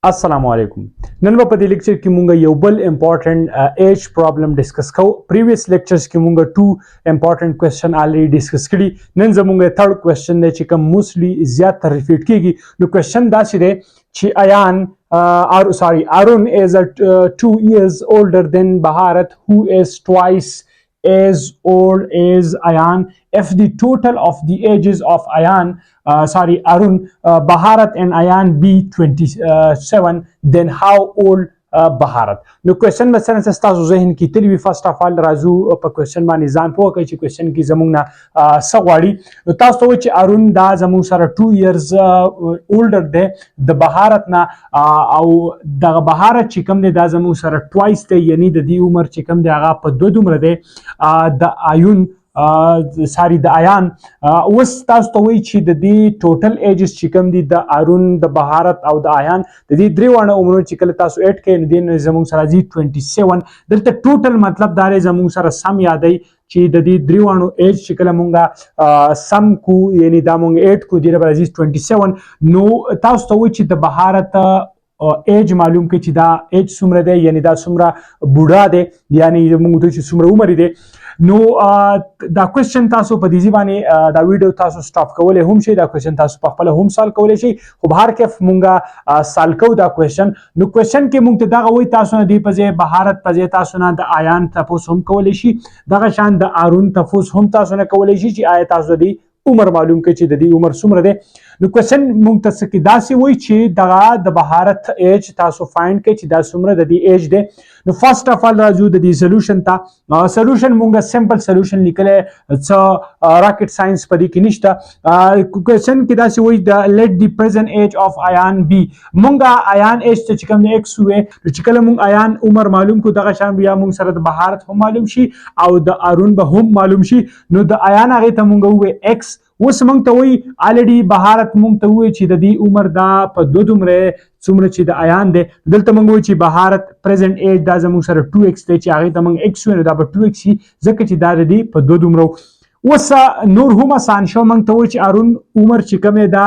السلام علیکم نن په دې لیکچر کې مونږ یو بل امپورټنت ایج پرابلم ډیسکس کوو پریویس لیکچرز کې مونږ ټو امپورټنت کوېسچن الریډي ډیسکس کړي نن زمونږ تھرډ کوېسچن دی چې کوم موستلی زیات تر ریپیټ کیږي نو کوېسچن داسې دی چې Arun is 2 years older than Bharat who is twice as old as Ayan. If the total of the ages of Arun, Bharat and Ayan be 27, then how old Bharat? نو کوېسچن مثلا تاسو ذهن کې تللی وي فرست اف آل راځو په کوېسچن باندې ځان پوه کړئ چې کوېسچن کې زموږ نه څه غواړي نو تاسو ته وایي چې ارون دا زموږ سره 2 years اولډر دی د بهارت نه او دغه بهارت چې کوم دی دا زموږ سره ټوایس دی یعنی د دې عمر چې کوم دی هغه په 2 دومره دی د آیان اوس تاسو ته وایي چې د دې ټوټل ایجز چې کوم دي د ارون د بهارت او د آیان د دې درې واړه عمرونه چې کله تاسو اډ کړئ نو دې زموږ سره راځي 27 دلته ټوټل مطلب دا دی زموږ سره سم یادوي چې د دې درې واړو ایج چې کله مونږه سم کو یعنی دا مونږ اډ کو دې راځي 27 نو تاسو ته وایي چې د بهارت ایج معلوم کړئ چې دا ایج څومره دی یعنی دا څومره بوډا دی یعنی موږ ته چې څومره عمر دی نو دا کوېسچن تاسو په دې باندې دا ویډیو تاسو سټاپ کولی هم شئ دا کوېسچن تاسو په خپله هم سالو کولی شئ خو به هر کیف مونږه سال کوو دا کوېسچن نو کوېسچن کې مونږ ته دغه وایي تاسو نه دی په ځای بهارت په ځای تاسو نه د آیان تپوس هم کولی شي دغه شان د ارون تپوس هم تاسو نه کولی شي چې آیا تاسو د عمر معلوم کړئ چې د دې عمر څومره دی نو کوېسچن مونږ ته څه کې داسې وایي چې دغه د بهارت ایج تاسو فایند کړئ چې دا څومره د دې ایج دی نو فرست اف آل راځو د دې سلوشن ته سلوشن مونږه سمپل سلوشن لیکلی څه راکټ ساينس په دې کې نشته کوېسچن کې داسې وایي د لیټ دی پریزنټ ایج اف آیان بی مونږه آیان ایج ته چې کوم دی ایکس ووې چې کله مونږ آیان عمر معلوم کو دغه شان بیا مونږ سره د بهارت هم معلوم شي او د ارون به هم معلوم شي نو د آیان هغې ته مونږ ووې ایکس اوس موږ ته وایي الریډي بهارت موږ ته ووایي چې د دې عمر دا په 2 دومره څومره چې د آیان دی دلته موږ وایو چې بهارت پریزنټ ایج دا زموږ سره 2x دی چې هغې ته موږ x وایو نو دا به 2x شي ځکه چې دا د دې په 2 دومره اوس نور هم اسان شو موږ ته وایي چې ارون عمر چې کوم دی دا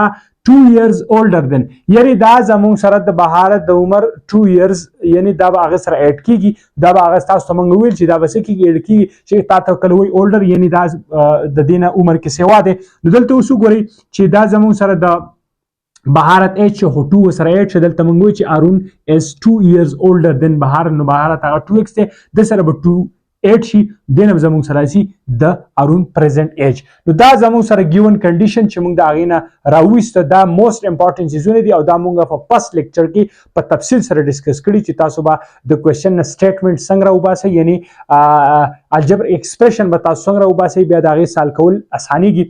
2 years older than یعنی دا زموږ سره د بهارت د عمر 2 years یعنی دا به هغه سره اډ کیږي دا به هغه تاسو ته موږ ویل چې دا به څه کیږي اډ کیږي چې تا ته کله وایي اولډر یعنی دا د دې نه عمر کې سیوا دی نو دلته اوس وګورئ چې دا زموږ سره د بهارت ایج چې خو 2 سره ایج چې دلته موږ وایو چې ارون is 2 years older than بهارت نو بهارت هغه 2x دی د سره به 2 8 شي دنه زموږ سره راځي د ارون پریزنټ ایج نو دا زموږ سره ګیون کنډیشن چې موږ د هغې نه راویسته دا موست امپورټنټ څیزونه دي او دا موږ په فست لیکچر کې په تفصیل سره ډسکس کړي چې تاسو به د کوېسچن نه سټیټمنټ څنګه راوباسئ یعنی الجبر ایکسپریشن به تاسو څنګه راوباسئ بیا د هغې سال کول اسانیږي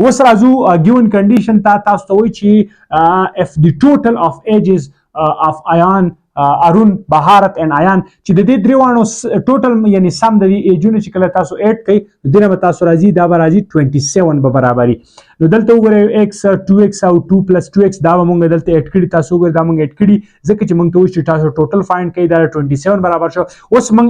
اوس راځو ګیون کنډیشن ته تاسو ته وایي چې if the total of ages of Ayan ارون بهارت ان آیان چې د دې درې واړو ټوټل یعنی سم د دې ایجونه چې کله تاسو اډ کړئ دنه به تاسو راځي دا به راځي 27 به برابري نو دلته وګورئ x 2x او 2 + 2x دا به مونږ دلته اډ کړي تاسو وګورئ دا مونږ اډ کړي ځکه چې مونږ ته وایي چې تاسو ټوټل فایند کړئ دا 27 برابر شو اوس مونږ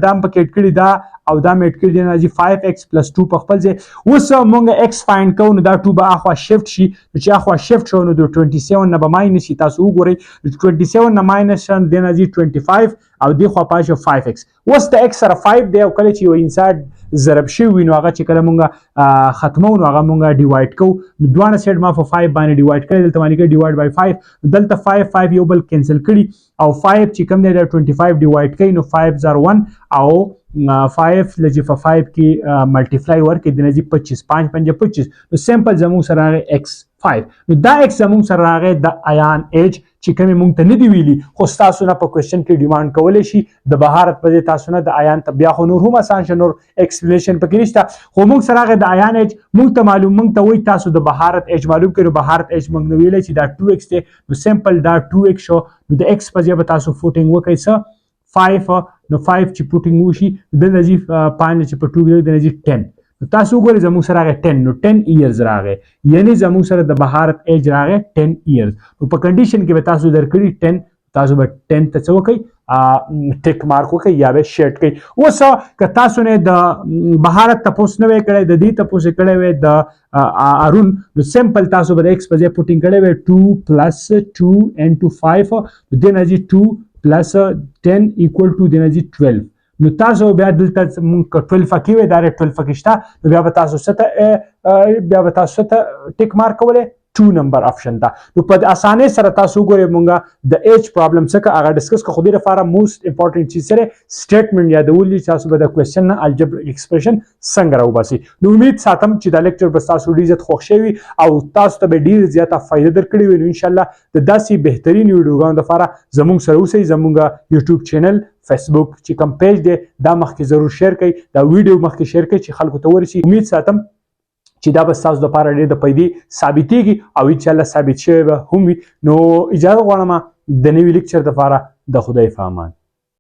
دا هم پکې اډ کړي دا او دا مې اډ کړي دی راځي 5x + 2 په خپل ځای اوس مونږ x فایند کوو نو دا 2 به اخوا شفت شي چې اخوا شفت شو نو د 27 نه به ماینس شي تاسو وګورئ 27 نه ماینس شي د 25 او دی خوا پاشه 5x اوس د x سره 5 دی او کله چې یو انسان ضرب شي وي نو هغه چې کله مونږه ختمو نو هغه مونږه ډیوایډ کوو نو دوانه سیټ ما په 5 باندې ډیوایډ کړی دلته باندې ډیوایډ بای 5 دلته 5 یو بل کینسل کړي او 5 چې کوم دی د 25 ډیوایډ کړي نو 5 0 1 او 5 لږه په 5 کې ملټیپلای ورکړي د نزدیک 25 5 5 25 نو سمپل زموږ سره راغی x 5 نو دا x زموږ سره راغی د آیان ایج چې کومې مونږ ته نه دی ویلي خو ستاسو نه په کوېسچن کې ډیمانډ کولی شي د بهارت په ځای تاسو نه د آیان ته بیا خو نور هم اسان شه نور ایکسپلینیشن پکې نشته خو مونږ سره راغی د آیان ایج مونږ ته وایي تاسو د بهارت ایج معلوم کړئ نو بهارت ایج مونږ نه ویلی چې دا 2x دی نو سمپل دا 2x شو نو د x په ځای به تاسو فوټینګ وکړئ څه 5 نو 5 چې پوټینګ وشي د نزي 5 چې په 2 کې د نزي 10 نو تاسو وګورئ زموږ سره راغی 10 نو 10 ایئرز راغی یعنی زموږ سره د بهارت ایج راغی 10 ایئرز نو په کنډیشن کې به تاسو درکړي 10 تاسو به 10 ته څه وکئ ټیک مارک وکئ یا به شیټ کئ. اوس که تاسو نه د بهارت تپوس نه وی کړی د دې تپوس کړی وی د ارون نو سمپل تاسو به د ایکس په ځای پوټینګ کړی وی 2 + 2 into 5 د نه جی 2 + 10 equal to د نه جی 12 نو تاسو بیا دلته مونږ 12 کې وی دا 12 کې شته نو بیا به تاسو ته ټیک مارک کولای 2 نمبر آپشن ته. نو په اسانه سره تاسو ګورئ مونږه د ایج پرابلم څخه هغه ډیسکس کو خو دې لپاره موست امپورټنت چیز سره سټیټمنټ یادول تاسو به د کوېسچن نه الجبر ایکسپریشن څنګه راوباسي. نو امید ساتم چې دا لیکچر به تاسو ډیر زیات خوښ شوي او تاسو ته به ډیر زیاته فائدہ درکړي وي. ان شاء الله د داسې بهترین ویډیوګانو لپاره زموږ سره اوسئ. زموږ یوټیوب چینل فیسبوک چې کوم پیج دی دا مخکې ضرور شیر کړئ دا ویډیو مخکې شیر کړئ چې خلکو ته ورسي. امید ساتم چې دا به تاسو لپاره ډېر د پیدې ثابتېږي او ان شاء الله ثابت شوی به هم وي. نو اجازه غواړم د نوي لیکچر لپاره د خدای په امان.